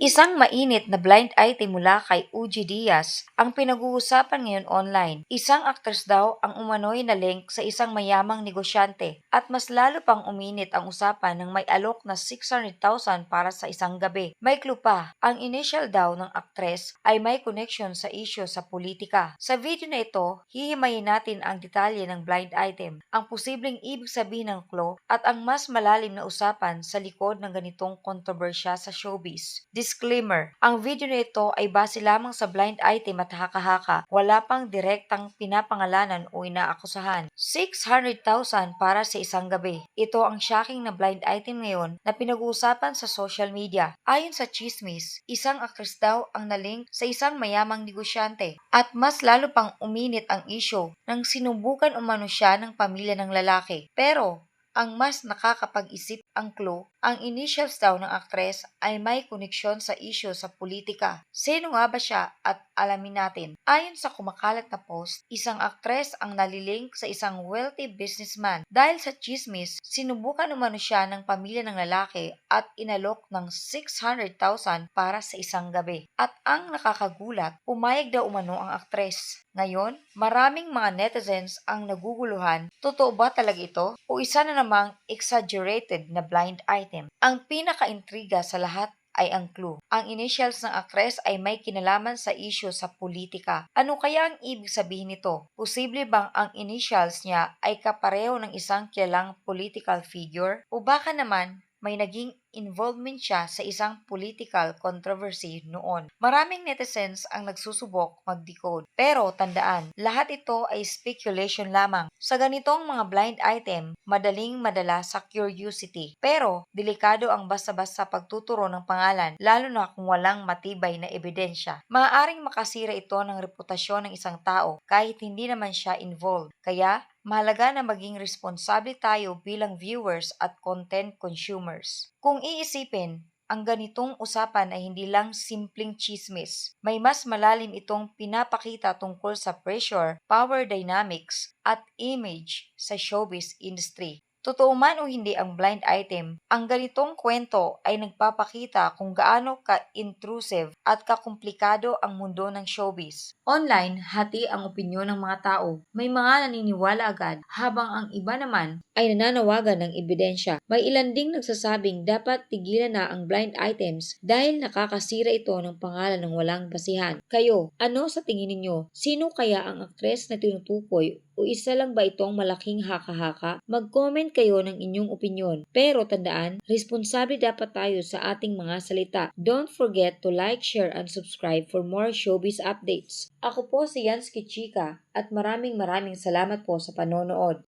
Isang mainit na blind item mula kay Uji Diaz ang pinag-uusapan ngayon online. Isang actress daw ang umano'y na link sa isang mayamang negosyante at mas lalo pang uminit ang usapan ng may alok na 600,000 para sa isang gabi. May clue pa, ang initial daw ng actress ay may connection sa isyu sa politika. Sa video na ito, hihimayin natin ang detalye ng blind item, ang posibleng ibig sabihin ng clue at ang mas malalim na usapan sa likod ng ganitong kontrobersya sa showbiz. Disclaimer, ang video na ito ay base lamang sa blind item at haka-haka. Wala pang direktang pinapangalanan o inaakusahan. 600,000 para sa isang gabi. Ito ang shocking na blind item ngayon na pinag-uusapan sa social media. Ayon sa chismis, isang actress daw ang nalink sa isang mayamang negosyante. At mas lalo pang uminit ang issue nang sinubukan umano siya ng pamilya ng lalaki. Pero ang mas nakakapag-isip ang clue, ang initials daw ng aktres ay may koneksyon sa isyu sa politika. Sino nga ba siya at alamin natin. Ayon sa kumakalat na post, isang aktres ang nalilink sa isang wealthy businessman. Dahil sa chismis, sinubukan umano siya ng pamilya ng lalaki at inalok ng 600,000 para sa isang gabi. At ang nakakagulat, pumayag daw umano ang aktres. Ngayon, maraming mga netizens ang naguguluhan, totoo ba talaga ito? O isa na namang exaggerated na blind item? Ang pinaka-intriga sa lahat ay ang clue. Ang initials ng aktres ay may kinalaman sa isyu sa politika. Ano kaya ang ibig sabihin nito? Posible bang ang initials niya ay kapareho ng isang kilalang political figure? O baka naman may naging involvement siya sa isang political controversy noon. Maraming netizens ang nagsusubok mag-decode. Pero tandaan, lahat ito ay speculation lamang. Sa ganitong mga blind item, madaling madala sa curiosity. Pero delikado ang basta-basta pagtuturo ng pangalan, lalo na kung walang matibay na ebidensya. Maaaring makasira ito ng reputasyon ng isang tao kahit hindi naman siya involved. Kaya, mahalaga na maging responsable tayo bilang viewers at content consumers. Kung iisipin, ang ganitong usapan ay hindi lang simpleng chismis. May mas malalim itong pinapakita tungkol sa pressure, power dynamics, at image sa showbiz industry. Totoo man o hindi ang blind item, ang ganitong kwento ay nagpapakita kung gaano ka-intrusive at kakomplikado ang mundo ng showbiz. Online, hati ang opinyon ng mga tao. May mga naniniwala agad, habang ang iba naman ay nananawagan ng ebidensya. May ilan ding nagsasabing dapat tigilan na ang blind items dahil nakakasira ito ng pangalan ng walang basihan. Kayo, ano sa tingin ninyo? Sino kaya ang aktres na tinutukoy o isa lang ba itong malaking haka-haka? Mag-comment kayo ng inyong opinyon. Pero tandaan, responsable dapat tayo sa ating mga salita. Don't forget to like, share, and subscribe for more showbiz updates. Ako po si Yansky Chika at maraming salamat po sa panonood.